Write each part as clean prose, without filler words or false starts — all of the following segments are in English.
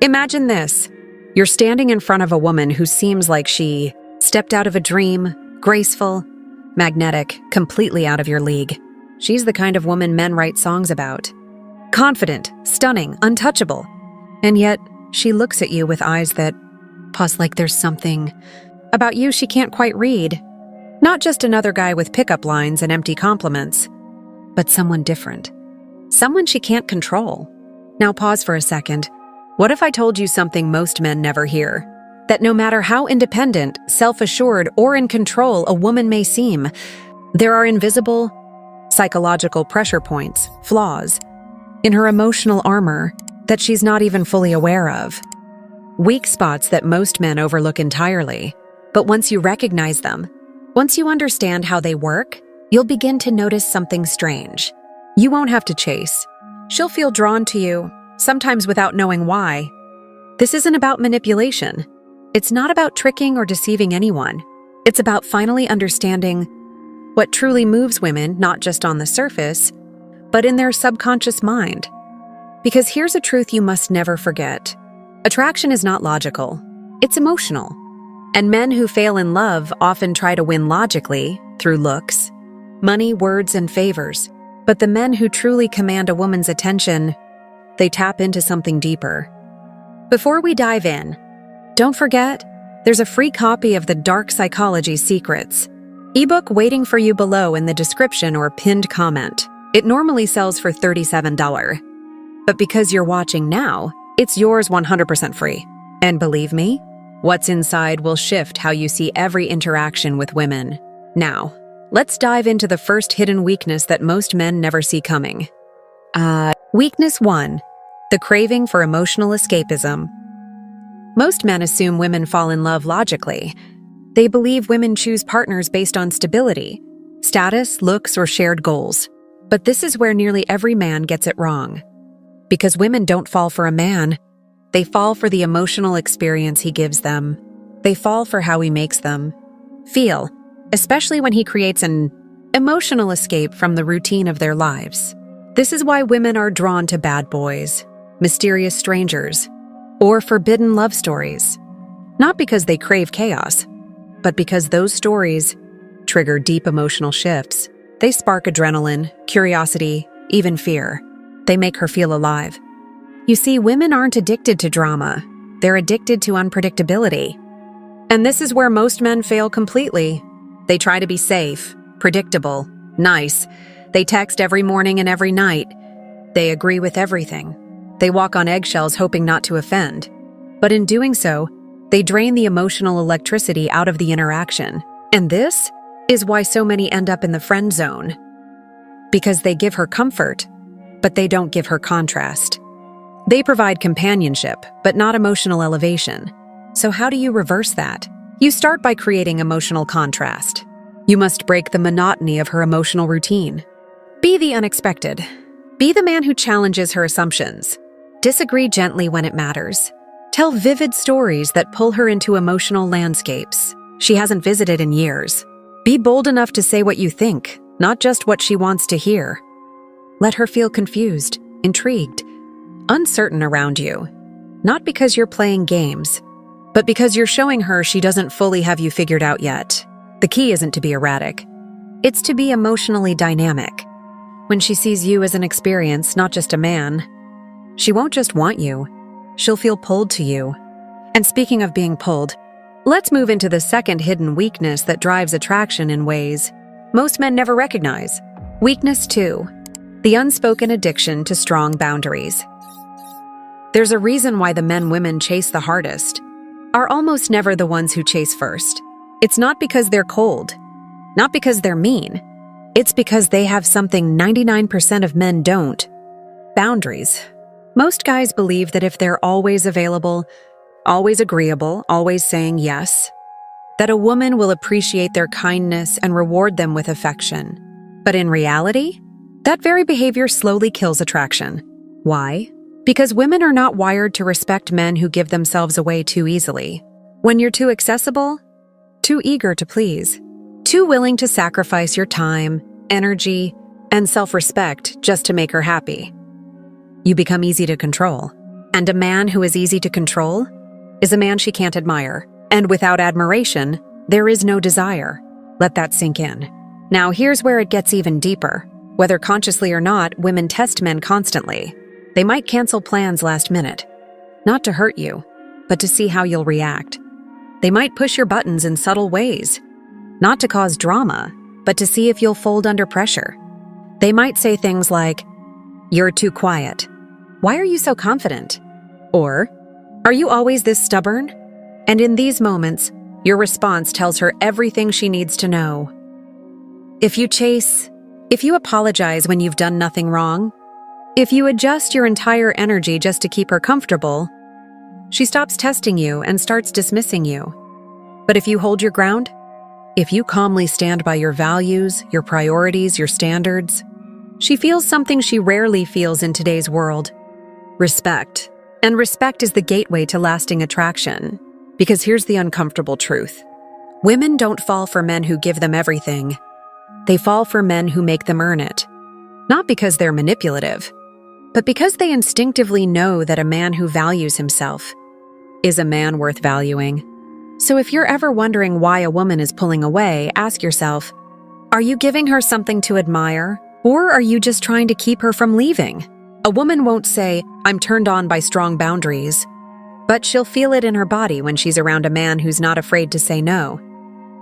Imagine this. You're standing in front of a woman who seems like she stepped out of a dream, graceful, magnetic, completely out of your league. She's the kind of woman men write songs about. Confident, stunning, untouchable. And yet, she looks at you with eyes that pause like there's something about you she can't quite read. Not just another guy with pickup lines and empty compliments, but someone different. Someone she can't control. Now pause for a second. What if I told you something most men never hear? That no matter how independent, self-assured, or in control a woman may seem, there are invisible, psychological pressure points, flaws, in her emotional armor that she's not even fully aware of. Weak spots that most men overlook entirely. But once you recognize them, once you understand how they work, you'll begin to notice something strange. You won't have to chase. She'll feel drawn to you, sometimes without knowing why. This isn't about manipulation. It's not about tricking or deceiving anyone. It's about finally understanding what truly moves women, not just on the surface, but in their subconscious mind. Because here's a truth you must never forget. Attraction is not logical. It's emotional. And men who fail in love often try to win logically, through looks, money, words, and favors. But the men who truly command a woman's attention, they tap into something deeper. Before we dive in, don't forget, there's a free copy of The Dark Psychology Secrets ebook waiting for you below in the description or pinned comment. It normally sells for $37. But because you're watching now, it's yours 100% free. And believe me, what's inside will shift how you see every interaction with women. Now, let's dive into the first hidden weakness that most men never see coming. Weakness 1. The craving for emotional escapism. Most men assume women fall in love logically. They believe women choose partners based on stability, status, looks, or shared goals. But this is where nearly every man gets it wrong. Because women don't fall for a man, they fall for the emotional experience he gives them. They fall for how he makes them feel, especially when he creates an emotional escape from the routine of their lives. This is why women are drawn to bad boys, mysterious strangers, or forbidden love stories. Not because they crave chaos, but because those stories trigger deep emotional shifts. They spark adrenaline, curiosity, even fear. They make her feel alive. You see, women aren't addicted to drama. They're addicted to unpredictability. And this is where most men fail completely. They try to be safe, predictable, nice. They text every morning and every night. They agree with everything. They walk on eggshells hoping not to offend. But in doing so, they drain the emotional electricity out of the interaction. And this is why so many end up in the friend zone. Because they give her comfort, but they don't give her contrast. They provide companionship, but not emotional elevation. So how do you reverse that? You start by creating emotional contrast. You must break the monotony of her emotional routine. Be the unexpected. Be the man who challenges her assumptions. Disagree gently when it matters. Tell vivid stories that pull her into emotional landscapes she hasn't visited in years. Be bold enough to say what you think, not just what she wants to hear. Let her feel confused, intrigued, uncertain around you. Not because you're playing games, but because you're showing her she doesn't fully have you figured out yet. The key isn't to be erratic. It's to be emotionally dynamic. When she sees you as an experience, not just a man, she won't just want you. She'll feel pulled to you. And speaking of being pulled, let's move into the second hidden weakness that drives attraction in ways most men never recognize. Weakness 2. The unspoken addiction to strong boundaries. There's a reason why the men women chase the hardest are almost never the ones who chase first. It's not because they're cold, not because they're mean. It's because they have something 99% of men don't. Boundaries. Most guys believe that if they're always available, always agreeable, always saying yes, that a woman will appreciate their kindness and reward them with affection. But in reality, that very behavior slowly kills attraction. Why? Because women are not wired to respect men who give themselves away too easily. When you're too accessible, too eager to please, too willing to sacrifice your time, energy, and self-respect just to make her happy, you become easy to control. And a man who is easy to control is a man she can't admire. And without admiration, there is no desire. Let that sink in. Now here's where it gets even deeper. Whether consciously or not, women test men constantly. They might cancel plans last minute. Not to hurt you, but to see how you'll react. They might push your buttons in subtle ways. Not to cause drama, but to see if you'll fold under pressure. They might say things like, "You're too quiet. Why are you so confident?" Or, "Are you always this stubborn?" And in these moments, your response tells her everything she needs to know. If you chase, if you apologize when you've done nothing wrong, if you adjust your entire energy just to keep her comfortable, she stops testing you and starts dismissing you. But if you hold your ground, if you calmly stand by your values, your priorities, your standards, she feels something she rarely feels in today's world: respect. And respect is the gateway to lasting attraction. Because here's the uncomfortable truth. Women don't fall for men who give them everything. They fall for men who make them earn it. Not because they're manipulative, but because they instinctively know that a man who values himself is a man worth valuing. So if you're ever wondering why a woman is pulling away, ask yourself, are you giving her something to admire? Or are you just trying to keep her from leaving? A woman won't say, "I'm turned on by strong boundaries," but she'll feel it in her body when she's around a man who's not afraid to say no.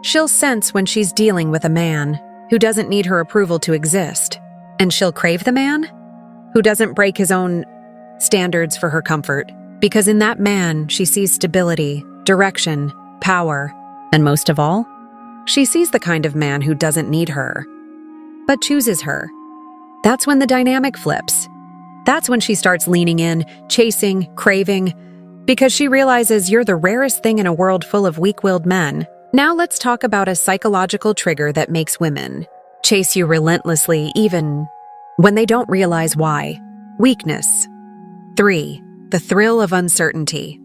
She'll sense when she's dealing with a man who doesn't need her approval to exist. And she'll crave the man who doesn't break his own standards for her comfort. Because in that man, she sees stability, direction, power, and most of all, she sees the kind of man who doesn't need her, but chooses her. That's when the dynamic flips. That's when she starts leaning in, chasing, craving, because she realizes you're the rarest thing in a world full of weak-willed men. Now let's talk about a psychological trigger that makes women chase you relentlessly even when they don't realize why. Weakness. 3. The thrill of uncertainty.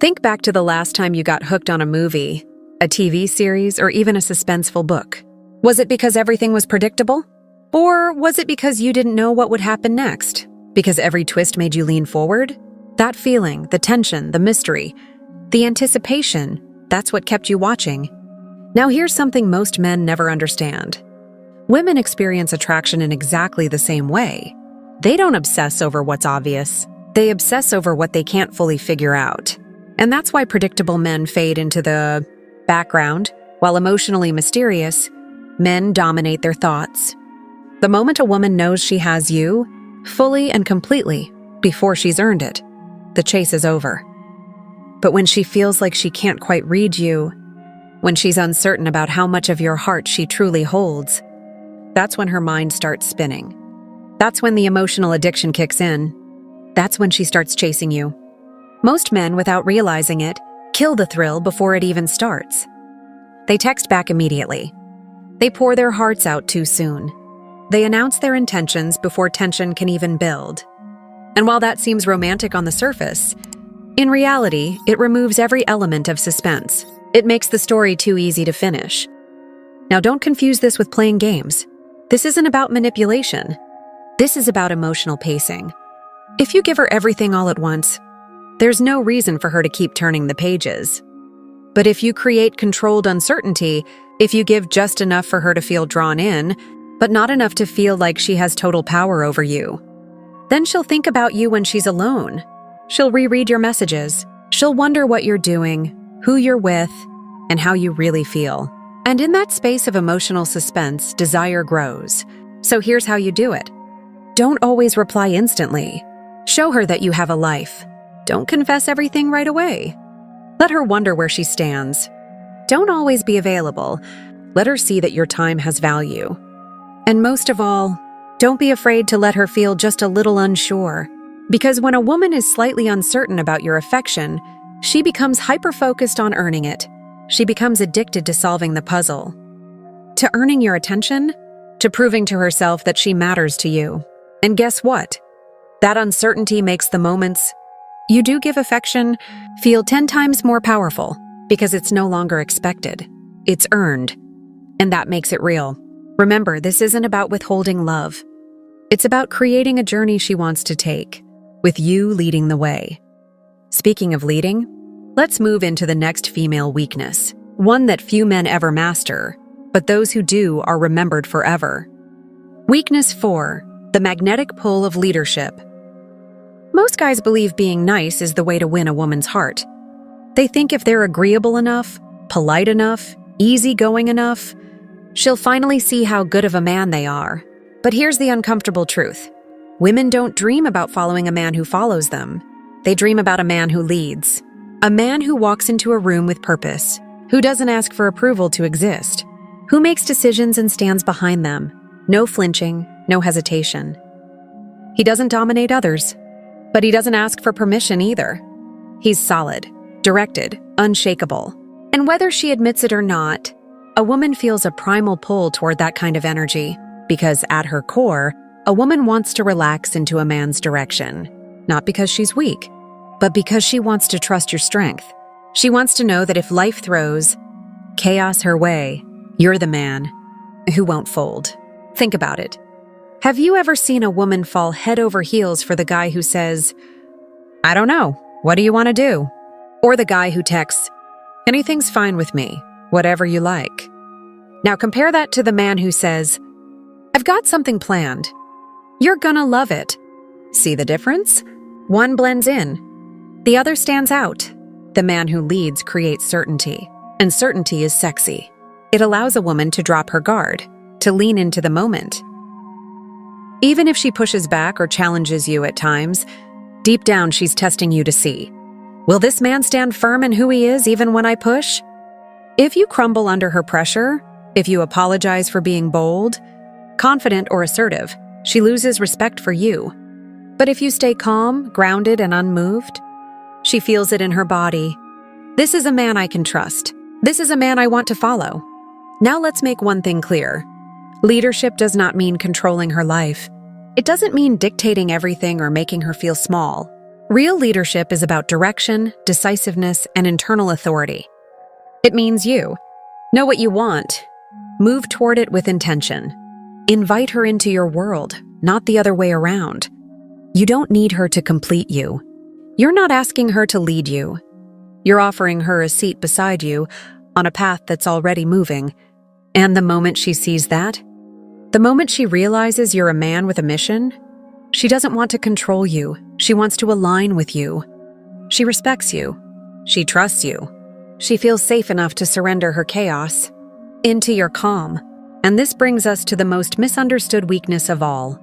Think back to the last time you got hooked on a movie, a TV series, or even a suspenseful book. Was it because everything was predictable? Or was it because you didn't know what would happen next? Because every twist made you lean forward? That feeling, the tension, the mystery, the anticipation, that's what kept you watching. Now here's something most men never understand. Women experience attraction in exactly the same way. They don't obsess over what's obvious. They obsess over what they can't fully figure out. And that's why predictable men fade into the background, while emotionally mysterious, men dominate their thoughts. The moment a woman knows she has you, fully and completely, before she's earned it, the chase is over. But when she feels like she can't quite read you, when she's uncertain about how much of your heart she truly holds, that's when her mind starts spinning. That's when the emotional addiction kicks in. That's when she starts chasing you. Most men, without realizing it, kill the thrill before it even starts. They text back immediately. They pour their hearts out too soon. They announce their intentions before tension can even build. And while that seems romantic on the surface, in reality, it removes every element of suspense. It makes the story too easy to finish. Now don't confuse this with playing games. This isn't about manipulation. This is about emotional pacing. If you give her everything all at once, there's no reason for her to keep turning the pages. But if you create controlled uncertainty, if you give just enough for her to feel drawn in, but not enough to feel like she has total power over you, then she'll think about you when she's alone. She'll reread your messages. She'll wonder what you're doing, who you're with, and how you really feel. And in that space of emotional suspense, desire grows. So here's how you do it. Don't always reply instantly. Show her that you have a life. Don't confess everything right away. Let her wonder where she stands. Don't always be available. Let her see that your time has value. And most of all, don't be afraid to let her feel just a little unsure. Because when a woman is slightly uncertain about your affection, she becomes hyper-focused on earning it. She becomes addicted to solving the puzzle. To earning your attention, to proving to herself that she matters to you. And guess what? That uncertainty makes the moments you do give affection feel 10 times more powerful because it's no longer expected. It's earned. And that makes it real. Remember, this isn't about withholding love. It's about creating a journey she wants to take. with you leading the way. Speaking of leading, let's move into the next female weakness, one that few men ever master, but those who do are remembered forever. Weakness 4, the magnetic pull of leadership. Most guys believe being nice is the way to win a woman's heart. They think if they're agreeable enough, polite enough, easygoing enough, she'll finally see how good of a man they are. But here's the uncomfortable truth. Women don't dream about following a man who follows them. They dream about a man who leads. A man who walks into a room with purpose, who doesn't ask for approval to exist, who makes decisions and stands behind them. No flinching, no hesitation. He doesn't dominate others, but he doesn't ask for permission either. He's solid, directed, unshakable. And whether she admits it or not, a woman feels a primal pull toward that kind of energy, because at her core, a woman wants to relax into a man's direction, not because she's weak, but because she wants to trust your strength. She wants to know that if life throws chaos her way, you're the man who won't fold. Think about it. Have you ever seen a woman fall head over heels for the guy who says, "I don't know, what do you want to do?" Or the guy who texts, "Anything's fine with me, whatever you like." Now compare that to the man who says, "I've got something planned. You're gonna love it." See the difference? One blends in. The other stands out. The man who leads creates certainty, and certainty is sexy. It allows a woman to drop her guard, to lean into the moment. Even if she pushes back or challenges you at times, deep down she's testing you to see, will this man stand firm in who he is even when I push? If you crumble under her pressure, if you apologize for being bold, confident, or assertive, she loses respect for you. But if you stay calm, grounded, and unmoved, she feels it in her body. This is a man I can trust. This is a man I want to follow. Now let's make one thing clear. Leadership does not mean controlling her life. It doesn't mean dictating everything or making her feel small. Real leadership is about direction, decisiveness, and internal authority. It means you know what you want. Move toward it with intention. Invite her into your world, not the other way around. You don't need her to complete you. You're not asking her to lead you. You're offering her a seat beside you on a path that's already moving. And the moment she sees that, the moment she realizes you're a man with a mission, she doesn't want to control you. She wants to align with you. She respects you. She trusts you. She feels safe enough to surrender her chaos into your calm. And this brings us to the most misunderstood weakness of all.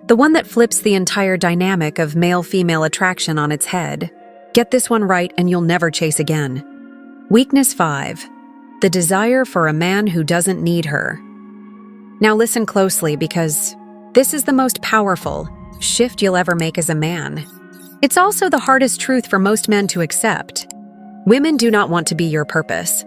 The one that flips the entire dynamic of male-female attraction on its head. Get this one right and you'll never chase again. Weakness 5. The desire for a man who doesn't need her. Now listen closely, because this is the most powerful shift you'll ever make as a man. It's also the hardest truth for most men to accept. Women do not want to be your purpose.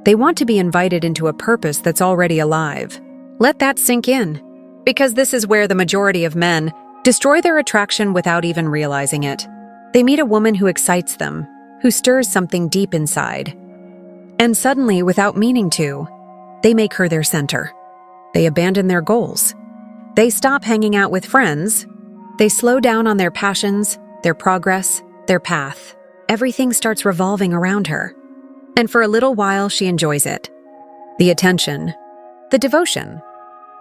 They want to be invited into a purpose that's already alive. Let that sink in, because this is where the majority of men destroy their attraction without even realizing it. They meet a woman who excites them, who stirs something deep inside. And suddenly, without meaning to, they make her their center. They abandon their goals. They stop hanging out with friends. They slow down on their passions, their progress, their path. Everything starts revolving around her. And for a little while, she enjoys it. The attention, the devotion,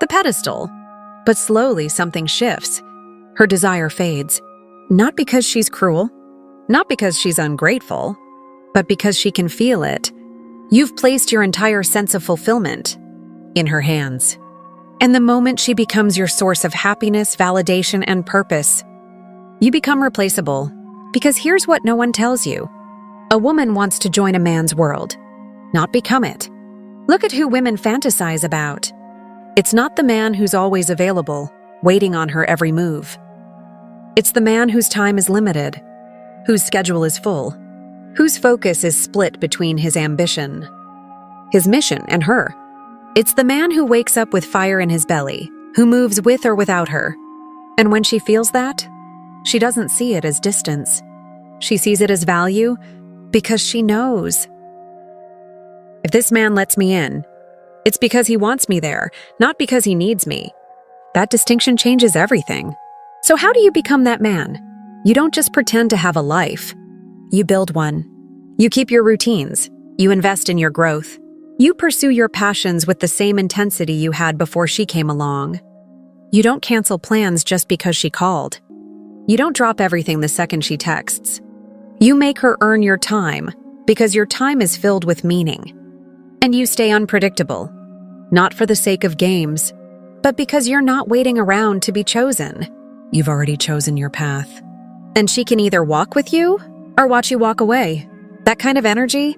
the pedestal. But slowly, something shifts. Her desire fades. Not because she's cruel, not because she's ungrateful, but because she can feel it. You've placed your entire sense of fulfillment in her hands. And the moment she becomes your source of happiness, validation, and purpose, you become replaceable. Because here's what no one tells you. A woman wants to join a man's world, not become it. Look at who women fantasize about. It's not the man who's always available, waiting on her every move. It's the man whose time is limited, whose schedule is full, whose focus is split between his ambition, his mission, and her. It's the man who wakes up with fire in his belly, who moves with or without her. And when she feels that, she doesn't see it as distance. She sees it as value because she knows. If this man lets me in, it's because he wants me there, not because he needs me. That distinction changes everything. So how do you become that man? You don't just pretend to have a life. You build one. You keep your routines. You invest in your growth. You pursue your passions with the same intensity you had before she came along. You don't cancel plans just because she called. You don't drop everything the second she texts. You make her earn your time because your time is filled with meaning. And you stay unpredictable, not for the sake of games, but because you're not waiting around to be chosen. You've already chosen your path. And she can either walk with you or watch you walk away. That kind of energy,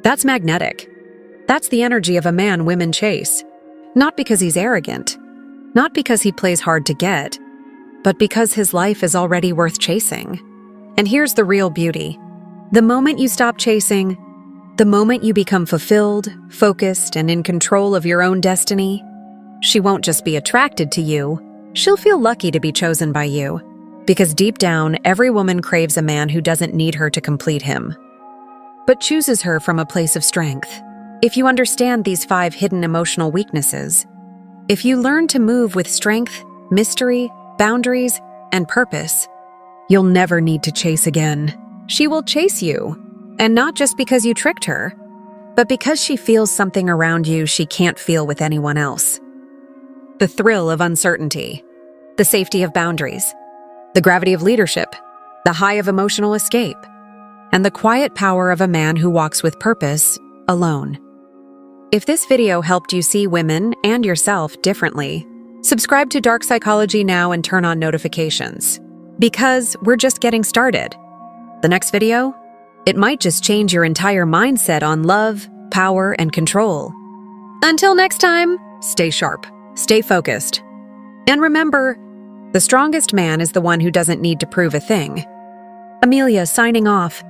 that's magnetic. That's the energy of a man women chase. Not because he's arrogant, not because he plays hard to get, but because his life is already worth chasing. And here's the real beauty. The moment you stop chasing, the moment you become fulfilled, focused, and in control of your own destiny, she won't just be attracted to you, she'll feel lucky to be chosen by you. Because deep down, every woman craves a man who doesn't need her to complete him, but chooses her from a place of strength. If you understand these 5 hidden emotional weaknesses, if you learn to move with strength, mystery, boundaries, and purpose, you'll never need to chase again. She will chase you, and not just because you tricked her, but because she feels something around you she can't feel with anyone else. The thrill of uncertainty, the safety of boundaries, the gravity of leadership, the high of emotional escape, and the quiet power of a man who walks with purpose, alone. If this video helped you see women and yourself differently, subscribe to Dark Psychology now and turn on notifications. Because we're just getting started. The next video? It might just change your entire mindset on love, power, and control. Until next time, stay sharp, stay focused. And remember, the strongest man is the one who doesn't need to prove a thing. Amelia signing off.